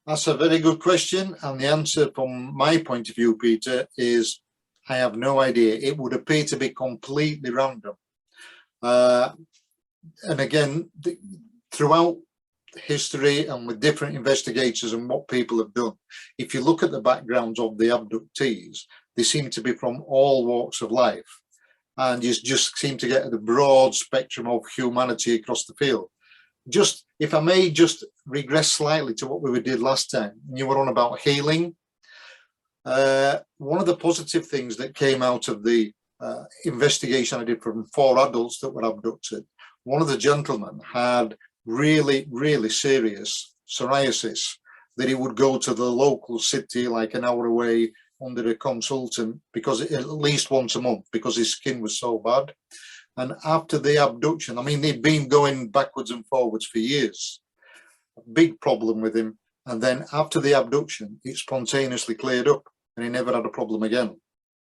That's a very good question. And the answer from my point of view, Peter, is I have no idea. It would appear to be completely random. And again, throughout history and with different investigators and what people have done, if you look at the backgrounds of the abductees, they seem to be from all walks of life. And you just seem to get the broad spectrum of humanity across the field. Just, if I may just regress slightly to what we did last time, you were on about healing. One of the positive things that came out of the investigation I did from 4 adults that were abducted, one of the gentlemen had really, really serious psoriasis, that he would go to the local city like an hour away under a consultant because at least once a month because his skin was so bad. And after the abduction, I mean, they'd been going backwards and forwards for years. A big problem with him. And then after the abduction, it spontaneously cleared up and he never had a problem again,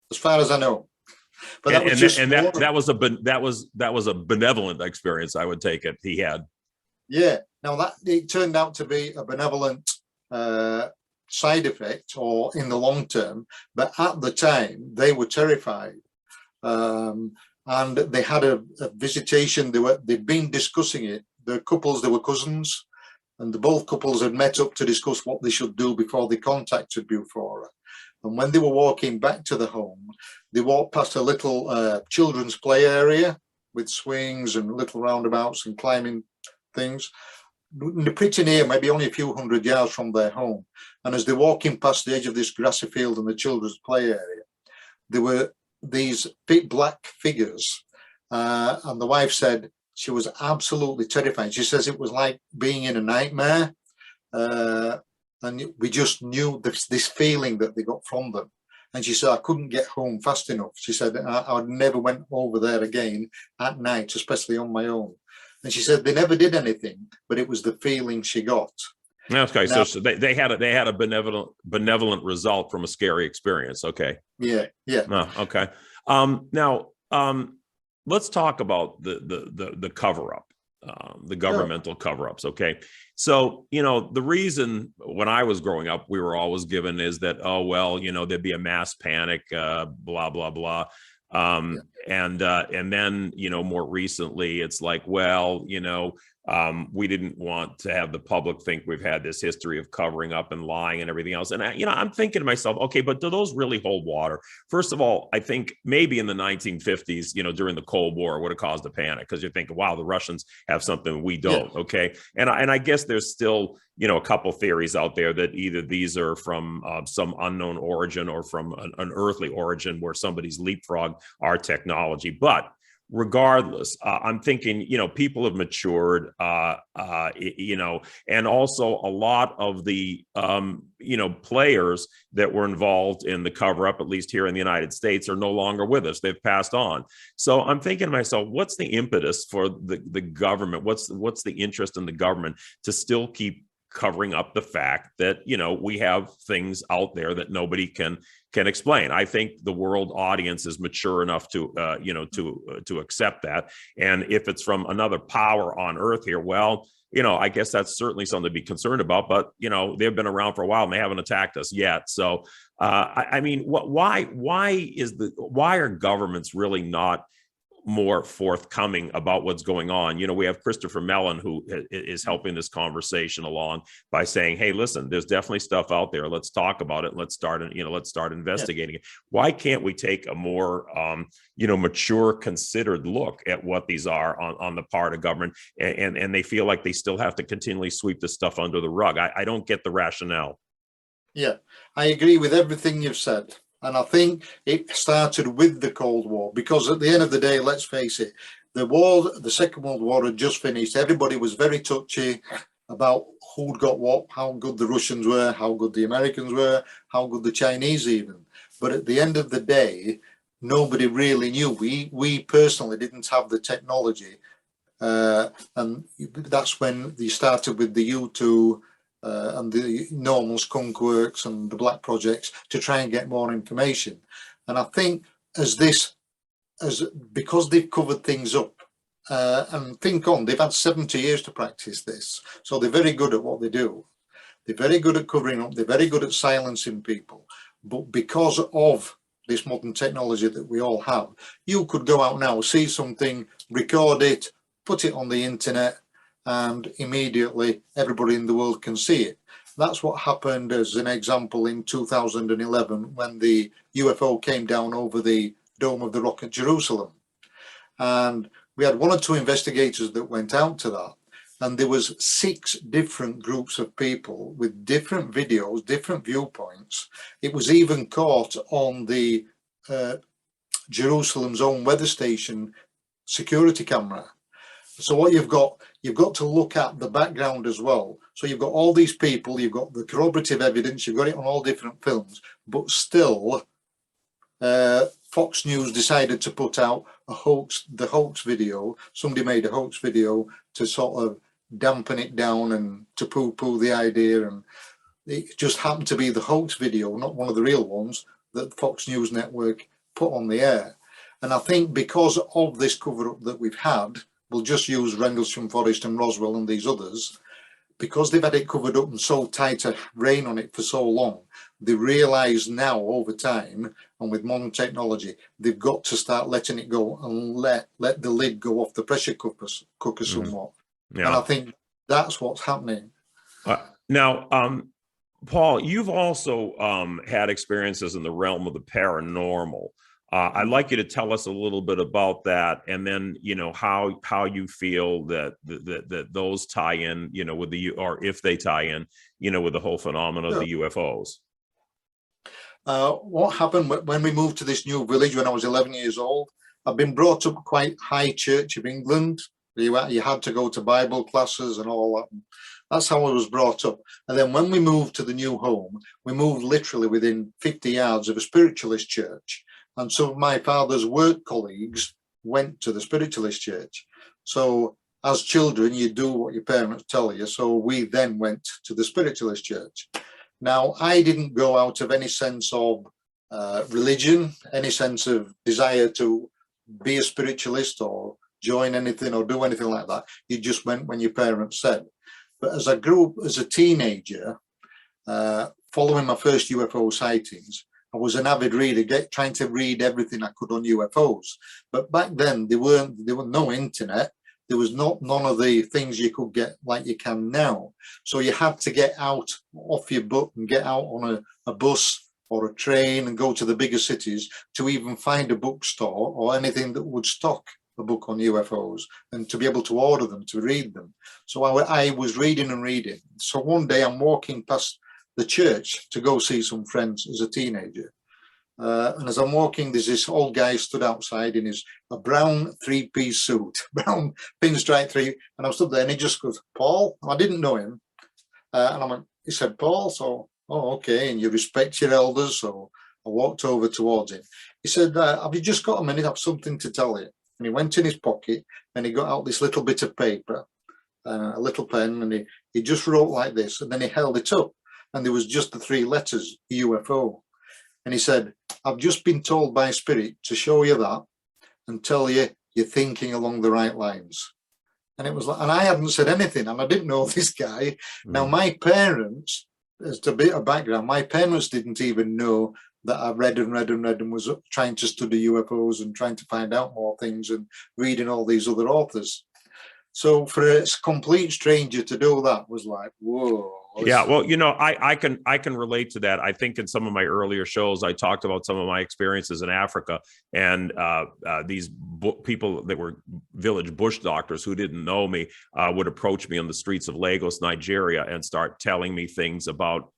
as far as I know. But that was a benevolent experience, I would take it, he had. Yeah. Now that it turned out to be a benevolent side effect or in the long term, but at the time they were terrified. And they had a visitation. They'd been discussing it. The couples, they were cousins, and both couples had met up to discuss what they should do before they contacted Bufora. And when they were walking back to the home, they walked past a little children's play area with swings and little roundabouts and climbing things. Pretty near, maybe only a few hundred yards from their home. And as they're walking past the edge of this grassy field and the children's play area, there were these big black figures. And the wife said she was absolutely terrified. She says it was like being in a nightmare. And we just knew this feeling that they got from them. And she said, I couldn't get home fast enough. She said, I never went over there again at night, especially on my own. And she said they never did anything, but it was the feeling she got. Okay, now, so they had a benevolent result from a scary experience. Okay. Yeah. Oh, okay. Now, let's talk about the cover-up, the governmental cover-ups. Okay. So, the reason when I was growing up, we were always given is that, oh, well, there'd be a mass panic, blah, blah, blah. And then, more recently, it's like, well, we didn't want to have the public think we've had this history of covering up and lying and everything else. And, I'm thinking to myself, okay, but do those really hold water? First of all, I think maybe in the 1950s, during the Cold War, it would have caused a panic because you're thinking, wow, the Russians have something we don't. Yeah. Okay. And I guess there's still, a couple theories out there that either these are from some unknown origin or from an earthly origin where somebody's leapfrogged our technology. But regardless, I'm thinking, people have matured, and also a lot of the, players that were involved in the cover up, at least here in the United States, are no longer with us. They've passed on. So I'm thinking to myself, what's the impetus for the government? What's the interest in the government to still keep covering up the fact that, we have things out there that nobody can explain? I think the world audience is mature enough to accept that. And if it's from another power on Earth here, well, I guess that's certainly something to be concerned about, but, they've been around for a while and they haven't attacked us yet. So, why are governments really not more forthcoming about what's going on? We have Christopher Mellon, who is helping this conversation along by saying, hey, listen, there's definitely stuff out there. Let's talk about it. Let's start investigating it. Why can't we take a more, mature, considered look at what these are on the part of government? And they feel like they still have to continually sweep this stuff under the rug. I don't get the rationale. Yeah, I agree with everything you've said. And I think it started with the Cold War, because at the end of the day, let's face it, the Second World War had just finished. Everybody was very touchy about who'd got what, how good the Russians were, how good the Americans were, how good the Chinese even. But at the end of the day, nobody really knew. We personally didn't have the technology. And that's when they started with the U-2 and the normal skunk works and the black projects to try and get more information. And I think because they've covered things up, and they've had 70 years to practice this, so they're very good at what they do. They're very good at covering up, they're very good at silencing people. But because of this modern technology that we all have, you could go out now, see something, record it, put it on the internet, and immediately everybody in the world can see it. That's what happened, as an example, in 2011 when the UFO came down over the Dome of the Rock at Jerusalem. And we had 1 or 2 investigators that went out to that, and there was 6 different groups of people with different videos, different viewpoints. It was even caught on the Jerusalem's own weather station security camera. So what you've got to look at the background as well. So you've got all these people, you've got the corroborative evidence, you've got it on all different films, but still Fox News decided to put out the hoax video. Somebody made a hoax video to sort of dampen it down and to poo-poo the idea, and it just happened to be the hoax video, not one of the real ones, that Fox News Network put on the air. And I think because of this cover-up that we've had, we'll just use Rendlesham Forest and Roswell and these others, because they've had it covered up and so tight a rein on it for so long, they realise now over time, and with modern technology, they've got to start letting it go and let the lid go off the pressure cooker somewhat. Yeah. And I think that's what's happening. Now, Paul, you've also had experiences in the realm of the paranormal. I'd like you to tell us a little bit about that, and then how you feel that those tie in, with or if they tie in, with the whole phenomenon of the UFOs. What happened when we moved to this new village when I was 11 years old? I've been brought up quite high Church of England. You had to go to Bible classes and all that. That's how I was brought up. And then when we moved to the new home, we moved literally within 50 yards of a spiritualist church. And some of my father's work colleagues went to the spiritualist church. So as children, you do what your parents tell you. So we then went to the spiritualist church. Now, I didn't go out of any sense of religion, any sense of desire to be a spiritualist or join anything or do anything like that. You just went when your parents said. But as I grew up as a teenager, following my first UFO sightings, I was an avid reader, trying to read everything I could on UFOs. But back then, there was no internet. There was none of the things you could get like you can now. So you had to get out off your butt and get out on a bus or a train and go to the bigger cities to even find a bookstore or anything that would stock a book on UFOs and to be able to order them, to read them. So I was reading and reading. So one day I'm walking past the church to go see some friends as a teenager. And as I'm walking, there's this old guy stood outside in a brown 3-piece suit, brown pinstripe and I stood there and he just goes, "Paul?" I didn't know him. And he said, "Paul?" So, "Oh, okay, and you respect your elders." So I walked over towards him. He said, "Have you just got a minute? I have something to tell you." And he went in his pocket and he got out this little bit of paper, a little pen, and he just wrote like this, and then he held it up. And there was just the 3 letters, UFO. And he said, "I've just been told by Spirit to show you that and tell you you're thinking along the right lines." And it was like, and I hadn't said anything, and I didn't know this guy. Now, my parents, as a bit of background, my parents didn't even know that I read and was trying to study UFOs and trying to find out more things and reading all these other authors. So for a complete stranger to do that was like, whoa. Yeah, well, I can relate to that. I think in some of my earlier shows, I talked about some of my experiences in Africa, and these people that were village bush doctors who didn't know me would approach me on the streets of Lagos, Nigeria, and start telling me things about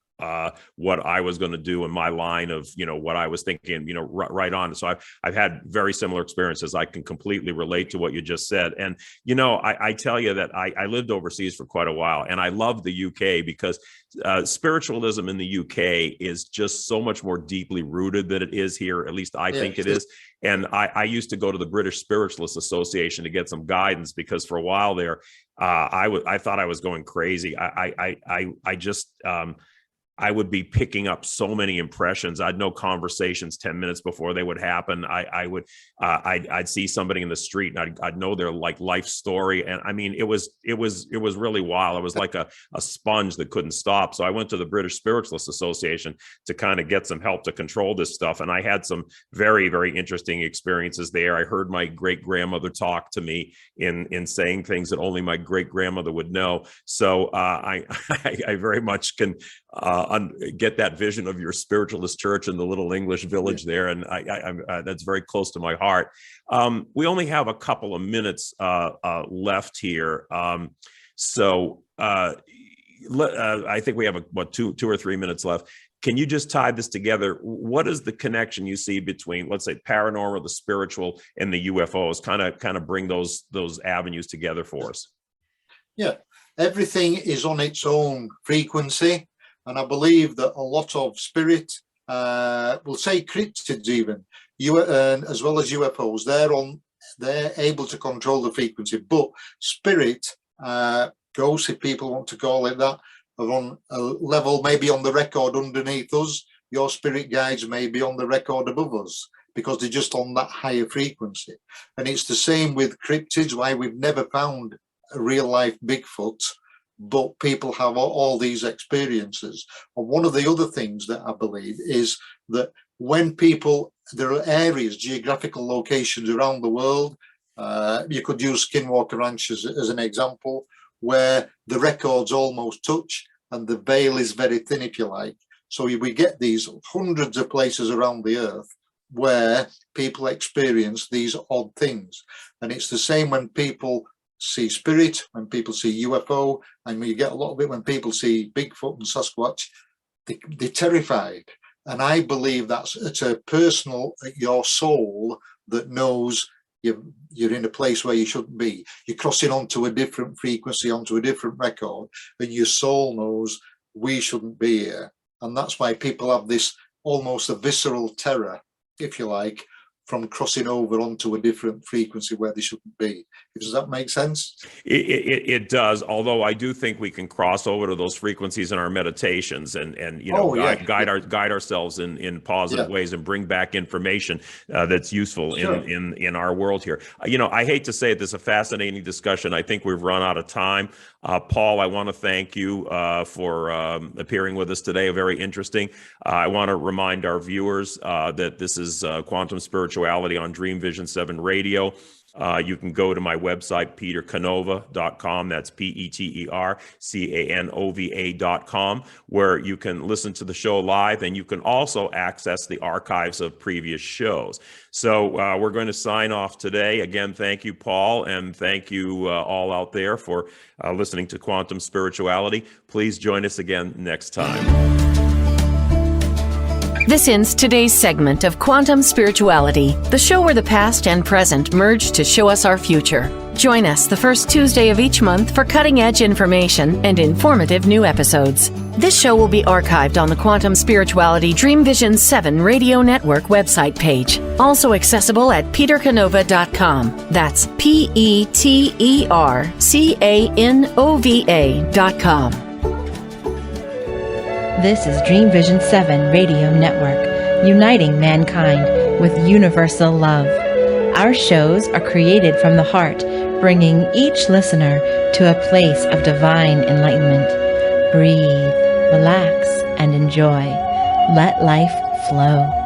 what I was going to do in my line of, what I was thinking, right on. So I've had very similar experiences. I can completely relate to what you just said. And, I tell you that I lived overseas for quite a while, and I love the UK because spiritualism in the UK is just so much more deeply rooted than it is here. At least I think it is. And I used to go to the British Spiritualist Association to get some guidance, because for a while there, I thought I was going crazy. I would be picking up so many impressions. I'd know conversations 10 minutes before they would happen. I'd see somebody in the street, and I'd know their like life story. And I mean, it was really wild. I was like a sponge that couldn't stop. So I went to the British Spiritualist Association to kind of get some help to control this stuff. And I had some very, very interesting experiences there. I heard my great grandmother talk to me in saying things that only my great grandmother would know. So I very much can get that vision of your spiritualist church in the little English village there, and I that's very close to my heart. We only have a couple of minutes left here, so I think we have two or 3 minutes left. Can you just tie this together? What is the connection you see between, let's say, paranormal, the spiritual, and the UFOs? Kind of bring those avenues together for us. Yeah, everything is on its own frequency. And I believe that a lot of spirit, we'll say cryptids even, as well as UFOs, they're able to control the frequency. But spirit, ghosts, if people want to call it that, are on a level maybe on the record underneath us. Your spirit guides may be on the record above us, because they're just on that higher frequency. And it's the same with cryptids, why we've never found a real life Bigfoot, but people have all these experiences. And one of the other things that I believe is that when there are areas, geographical locations around the world, you could use Skinwalker Ranch as an example, where the records almost touch and the veil is very thin, if you like. So we get these hundreds of places around the earth where people experience these odd things. And it's the same when people see spirit, when people see UFO, and we get a lot of it when people see Bigfoot and Sasquatch, they're terrified. And I believe it's a personal, your soul that knows you're in a place where you shouldn't be. You're crossing onto a different frequency, onto a different record, and your soul knows we shouldn't be here. And that's why people have this almost a visceral terror, if you like, from crossing over onto a different frequency where they shouldn't be. Does that make sense? It does, although I do think we can cross over to those frequencies in our meditations and guide ourselves in positive ways and bring back information that's useful in our world here. I hate to say it, this is a fascinating discussion. I think we've run out of time. Paul, I want to thank you for appearing with us today. Very interesting. I want to remind our viewers that this is Quantum Spirituality on Dreamvision 7 Radio. You can go to my website, petercanova.com. That's PeterCanova.com, where you can listen to the show live, and you can also access the archives of previous shows. So we're going to sign off today. Again, thank you, Paul, and thank you all out there for listening to Quantum Spirituality. Please join us again next time. This ends today's segment of Quantum Spirituality, the show where the past and present merge to show us our future. Join us the first Tuesday of each month for cutting-edge information and informative new episodes. This show will be archived on the Quantum Spirituality Dreamvisions 7 Radio Network website page, also accessible at petercanova.com. That's PeterCanova.com. This is Dreamvision 7 Radio Network, uniting mankind with universal love. Our shows are created from the heart, bringing each listener to a place of divine enlightenment. Breathe, relax, and enjoy. Let life flow.